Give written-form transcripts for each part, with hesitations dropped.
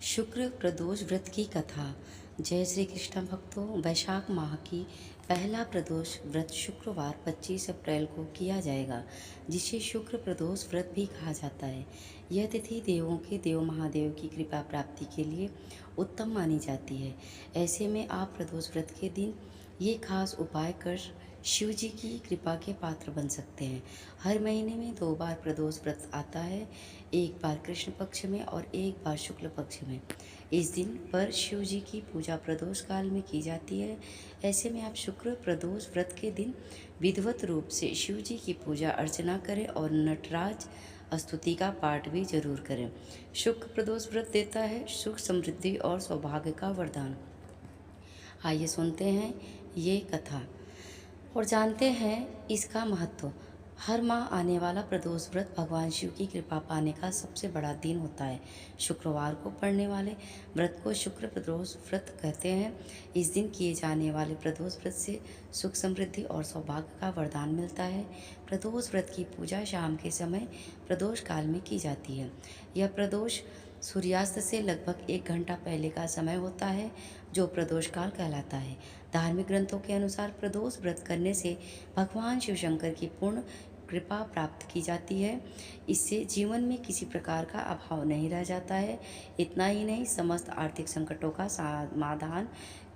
शुक्र प्रदोष व्रत की कथा। जय श्री कृष्ण भक्तों, वैशाख माह की पहला प्रदोष व्रत शुक्रवार 25 अप्रैल को किया जाएगा, जिसे शुक्र प्रदोष व्रत भी कहा जाता है। यह तिथि देवों के देव महादेव की कृपा प्राप्ति के लिए उत्तम मानी जाती है। ऐसे में आप प्रदोष व्रत के दिन ये खास उपाय कर शिव जी की कृपा के पात्र बन सकते हैं। हर महीने में 2 बार प्रदोष व्रत आता है, एक बार कृष्ण पक्ष में और एक बार शुक्ल पक्ष में। इस दिन पर शिव जी की पूजा प्रदोष काल में की जाती है। ऐसे में आप शुक्र प्रदोष व्रत के दिन विधिवत रूप से शिव जी की पूजा अर्चना करें और नटराज स्तुति का पाठ भी जरूर करें। शुक्र प्रदोष व्रत देता है सुख, समृद्धि और सौभाग्य का वरदान। आइए सुनते हैं ये कथा और जानते हैं इसका महत्व। हर माह आने वाला प्रदोष व्रत भगवान शिव की कृपा पाने का सबसे बड़ा दिन होता है। शुक्रवार को पड़ने वाले व्रत को शुक्र प्रदोष व्रत कहते हैं। इस दिन किए जाने वाले प्रदोष व्रत से सुख, समृद्धि और सौभाग्य का वरदान मिलता है। प्रदोष व्रत की पूजा शाम के समय प्रदोष काल में की जाती है। यह प्रदोष सूर्यास्त से लगभग 1 घंटा पहले का समय होता है, जो प्रदोष काल कहलाता है। धार्मिक ग्रंथों के अनुसार प्रदोष व्रत करने से भगवान शिव शंकर की पूर्ण कृपा प्राप्त की जाती है। इससे जीवन में किसी प्रकार का अभाव नहीं रह जाता है। इतना ही नहीं, समस्त आर्थिक संकटों का समाधान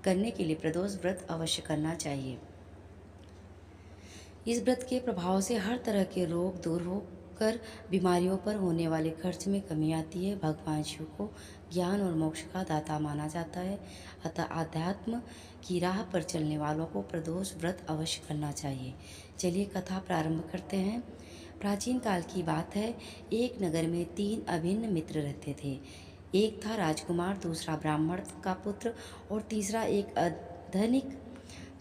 करने के लिए प्रदोष व्रत अवश्य करना चाहिए। इस व्रत के प्रभाव से हर तरह के रोग दूर होकर बीमारियों पर होने वाले खर्च में कमी आती है। भगवान शिव को ज्ञान और मोक्ष का दाता माना जाता है, अतः आध्यात्म की राह पर चलने वालों को प्रदोष व्रत अवश्य करना चाहिए। चलिए कथा प्रारंभ करते हैं। प्राचीन काल की बात है। एक नगर में 3 अभिन्न मित्र रहते थे। एक था राजकुमार, दूसरा ब्राह्मण का पुत्र और तीसरा एक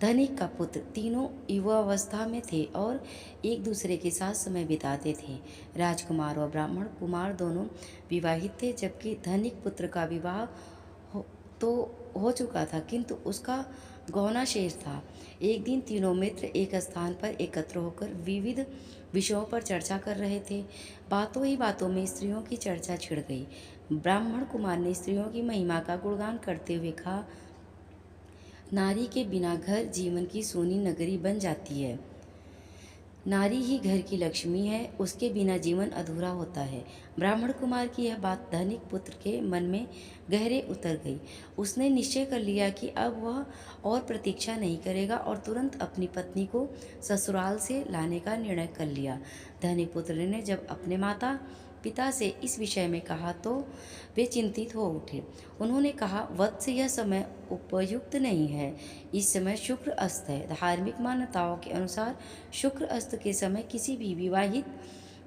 धनिक का पुत्र। तीनों युवावस्था में थे और एक दूसरे के साथ समय बिताते थे। राजकुमार और ब्राह्मण कुमार दोनों विवाहित थे, जबकि धनिक पुत्र का विवाह हो चुका था, किंतु उसका गौना शेष था। एक दिन तीनों मित्र एक स्थान पर एकत्र होकर विविध विषयों पर चर्चा कर रहे थे। बातों ही बातों में स्त्रियों की चर्चा छिड़ गई। ब्राह्मण कुमार ने स्त्रियों की महिमा का गुणगान करते हुए कहा, नारी के बिना घर जीवन की सोनी नगरी बन जाती है। नारी ही घर की लक्ष्मी है, उसके बिना जीवन अधूरा होता है। ब्राह्मण कुमार की यह बात धनिक पुत्र के मन में गहरे उतर गई। उसने निश्चय कर लिया कि अब वह और प्रतीक्षा नहीं करेगा और तुरंत अपनी पत्नी को ससुराल से लाने का निर्णय कर लिया। धनिक पुत्र ने जब अपने माता पिता से इस विषय में कहा तो वे चिंतित हो उठे। उन्होंने कहा, वत्स, यह समय उपयुक्त नहीं है। इस समय शुक्र अस्त है। धार्मिक मान्यताओं के अनुसार शुक्र अस्त के समय किसी भी विवाहित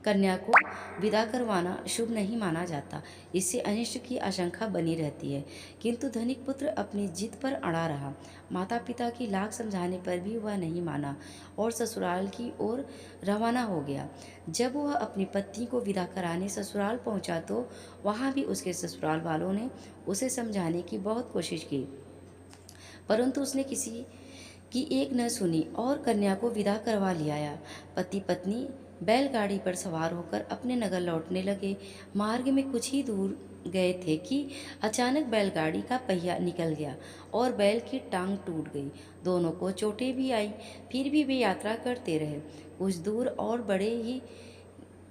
कन्या को विदा करवाना शुभ नहीं माना जाता। इससे अनिष्ट की आशंका बनी रहती है। किंतु धनिक पुत्र अपनी जिद पर अड़ा रहा। माता पिता की लाख समझाने पर भी वह नहीं माना और ससुराल की ओर रवाना हो गया। जब वह अपनी पत्नी को विदा कराने ससुराल पहुंचा तो वहां भी उसके ससुराल वालों ने उसे समझाने की बहुत कोशिश की, परंतु उसने किसी की एक न सुनी और कन्या को विदा करवा लिया। पति पत्नी बैलगाड़ी पर सवार होकर अपने नगर लौटने लगे। मार्ग में कुछ ही दूर गए थे कि अचानक बैलगाड़ी का पहिया निकल गया और बैल की टांग टूट गई। दोनों को चोटें भी आई, फिर भी वे यात्रा करते रहे। कुछ दूर और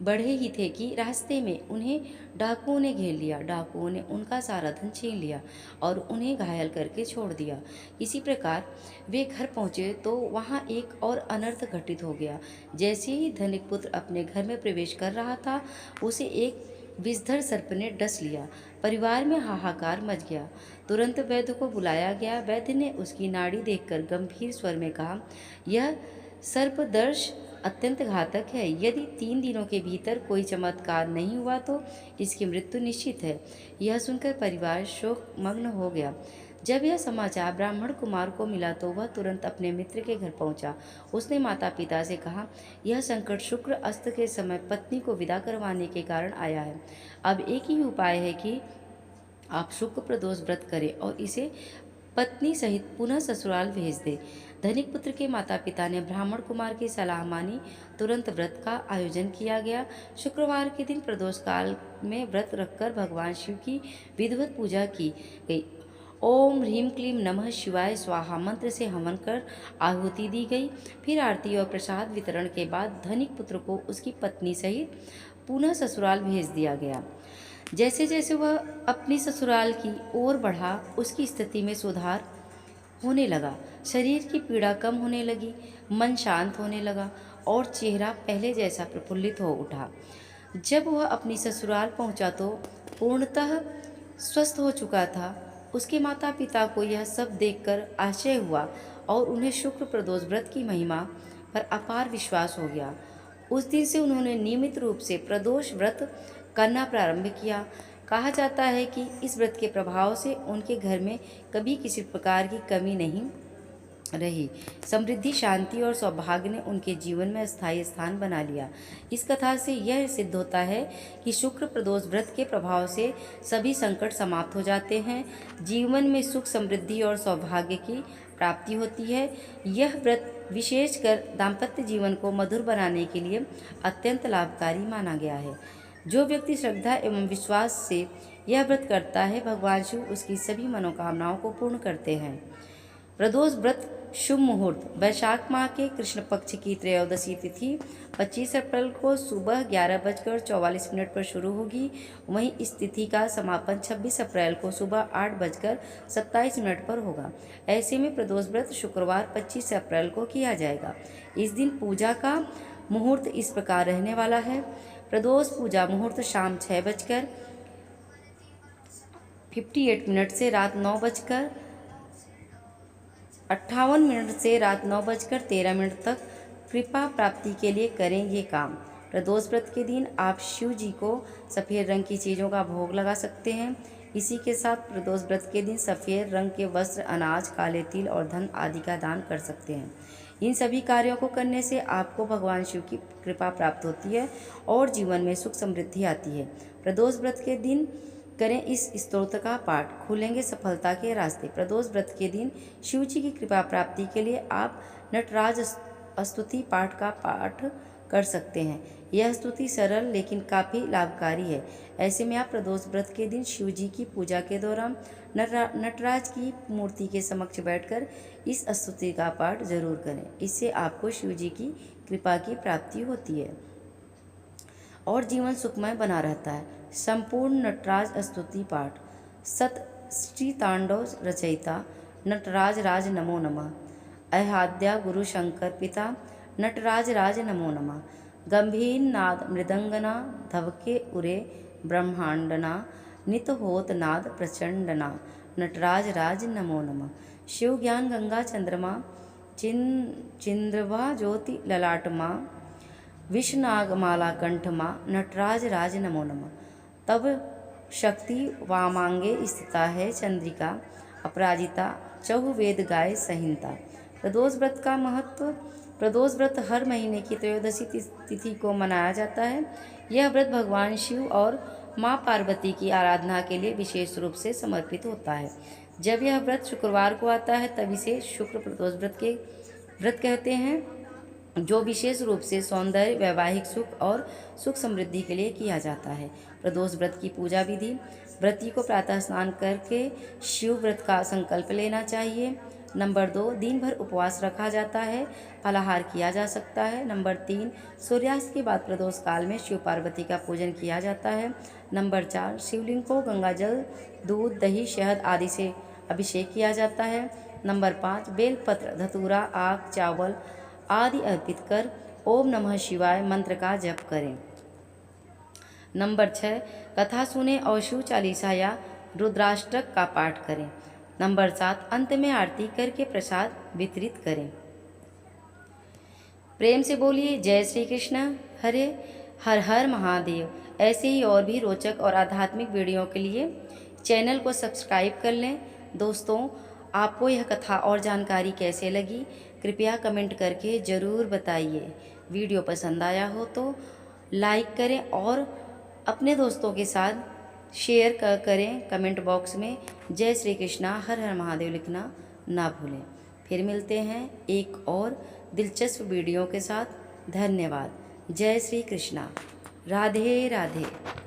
बढ़े ही थे कि रास्ते में उन्हें डाकुओं ने घेर लिया। डाकुओं ने उनका सारा धन छीन लिया और उन्हें घायल करके छोड़ दिया। इसी प्रकार वे घर पहुंचे तो वहां एक और अनर्थ घटित हो गया। जैसे ही धनिक पुत्र अपने घर में प्रवेश कर रहा था, उसे एक विषधर सर्प ने डस लिया। परिवार में हाहाकार मच गया। तुरंत वैद्य को बुलाया गया। वैद्य ने उसकी नाड़ी देखकर गंभीर स्वर में कहा, यह सर्पदंश अत्यंत घातक है। यदि 3 दिनों के भीतर कोई चमत्कार नहीं हुआ तो इसकी मृत्यु निश्चित है। यह सुनकर परिवार शोक मग्न हो गया। जब यह समाचार ब्राह्मण कुमार को मिला तो वह तुरंत अपने मित्र के घर पहुंचा। उसने माता पिता से कहा, यह संकट शुक्र अस्त के समय पत्नी को विदा करवाने के कारण आया है। अब एक ही उपाय है कि आप शुक्र प्रदोष व्रत करें और इसे पत्नी सहित पुनः ससुराल भेज दे। धनिक पुत्र के माता पिता ने ब्राह्मण कुमार की सलाह मानी। तुरंत व्रत का आयोजन किया गया। शुक्रवार के दिन प्रदोष काल में व्रत रखकर भगवान शिव की विधिवत पूजा की गई। ओम ह्रीं क्लीं नमः शिवाय स्वाहा मंत्र से हवन कर आहुति दी गई। फिर आरती और प्रसाद वितरण के बाद धनिक पुत्र को उसकी पत्नी सहित पुनः ससुराल भेज दिया गया। जैसे जैसे वह अपनी ससुराल की ओर बढ़ा, उसकी स्थिति में सुधार होने लगा। शरीर की पीड़ा कम होने लगी, मन शांत होने लगा और चेहरा पहले जैसा प्रफुल्लित हो उठा। जब वह अपनी ससुराल पहुंचा तो पूर्णतः स्वस्थ हो चुका था। उसके माता पिता को यह सब देखकर आश्चर्य हुआ और उन्हें शुक्र प्रदोष व्रत की महिमा पर अपार विश्वास हो गया। उस दिन से उन्होंने नियमित रूप से प्रदोष व्रत करना प्रारंभ किया। कहा जाता है कि इस व्रत के प्रभाव से उनके घर में कभी किसी प्रकार की कमी नहीं रही। समृद्धि, शांति और सौभाग्य ने उनके जीवन में स्थायी स्थान बना लिया। इस कथा से यह सिद्ध होता है कि शुक्र प्रदोष व्रत के प्रभाव से सभी संकट समाप्त हो जाते हैं, जीवन में सुख, समृद्धि और सौभाग्य की प्राप्ति होती है। यह व्रत विशेषकर दाम्पत्य जीवन को मधुर बनाने के लिए अत्यंत लाभकारी माना गया है। जो व्यक्ति श्रद्धा एवं विश्वास से यह व्रत करता है, भगवान शिव उसकी सभी मनोकामनाओं को पूर्ण करते हैं। प्रदोष व्रत शुभ मुहूर्त: वैशाख माह के कृष्ण पक्ष की त्रयोदशी तिथि 25 अप्रैल को सुबह 11:44 पर शुरू होगी। वहीं इस तिथि का समापन 26 अप्रैल को सुबह 8:27 पर होगा। ऐसे में प्रदोष व्रत शुक्रवार 25 अप्रैल को किया जाएगा। इस दिन पूजा का मुहूर्त इस प्रकार रहने वाला है। प्रदोष पूजा मुहूर्त शाम 6:58 से रात 9:58 से रात 9:13 तक कृपा प्राप्ति के लिए करें ये काम। प्रदोष व्रत के दिन आप शिव जी को सफ़ेद रंग की चीज़ों का भोग लगा सकते हैं। इसी के साथ प्रदोष व्रत के दिन सफ़ेद रंग के वस्त्र, अनाज, काले तिल और धन आदि का दान कर सकते हैं। इन सभी कार्यों को करने से आपको भगवान शिव की कृपा प्राप्त होती है और जीवन में सुख समृद्धि आती है। प्रदोष व्रत के दिन करें इस स्तोत्र का पाठ, खुलेंगे सफलता के रास्ते। प्रदोष व्रत के दिन शिव जी की कृपा प्राप्ति के लिए आप नटराज स्तुति पाठ का पाठ कर सकते हैं। यह स्तुति सरल लेकिन काफ़ी लाभकारी है। ऐसे में आप प्रदोष व्रत के दिन शिव जी की पूजा के दौरान नटराज की मूर्ति के समक्ष बैठकर इस स्तुति का पाठ जरूर करें। इससे आपको शिव जी की कृपा की प्राप्ति होती है और जीवन सुखमय बना रहता है। संपूर्ण नटराज स्तुति पाठ। सत श्री तांडव रचयिता नटराज राज नमो नमः। अहाद्या गुरु शंकर पिता नटराज राज नमो नमः। गंभीर नाद मृदंगना धवके उरे ब्रह्मांडना नित होत नाद प्रचंडना नटराज राज नमो नमः। शिव ज्ञान गंगा चंद्रमा चिंद्रवा ज्योति ललाटमा विष्णागमाला कंठमा नटराज राज नमो नमः। तब शक्ति वामांगे स्थिता है चंद्रिका अपराजिता चहुवेद गाय संहिता। प्रदोष व्रत का महत्व। प्रदोष व्रत हर महीने की त्रयोदशी तिथि को मनाया जाता है। यह व्रत भगवान शिव और माँ पार्वती की आराधना के लिए विशेष रूप से समर्पित होता है। जब यह व्रत शुक्रवार को आता है तब इसे शुक्र प्रदोष व्रत कहते हैं, जो विशेष रूप से सौंदर्य, वैवाहिक सुख और सुख समृद्धि के लिए किया जाता है। प्रदोष व्रत की पूजा विधि। व्रती को प्रातः स्नान करके शिव व्रत का संकल्प लेना चाहिए। नंबर 2, दिन भर उपवास रखा जाता है, फलाहार किया जा सकता है। नंबर 3, सूर्यास्त के बाद प्रदोष काल में शिव पार्वती का पूजन किया जाता है। नंबर 4, शिवलिंग को गंगाजल, दूध, दही, शहद आदि से अभिषेक किया जाता है। नंबर 5, बेलपत्र, धतूरा, आग, चावल आदि अर्पित कर ओम नमः शिवाय मंत्र का जप करें। नंबर 6, कथा सुने और शिव चालीसा या रुद्राष्टक का पाठ करें। नंबर 7, अंत में आरती करके प्रसाद वितरित करें। प्रेम से बोलिए जय श्री कृष्ण, हरे हर हर महादेव। ऐसे ही और भी रोचक और आध्यात्मिक वीडियो के लिए चैनल को सब्सक्राइब कर लें। दोस्तों, आपको यह कथा और जानकारी कैसे लगी, कृपया कमेंट करके ज़रूर बताइए। वीडियो पसंद आया हो तो लाइक करें और अपने दोस्तों के साथ शेयर करें। कमेंट बॉक्स में जय श्री कृष्णा हर हर महादेव लिखना ना भूलें। फिर मिलते हैं एक और दिलचस्प वीडियो के साथ। धन्यवाद। जय श्री कृष्णा। राधे राधे।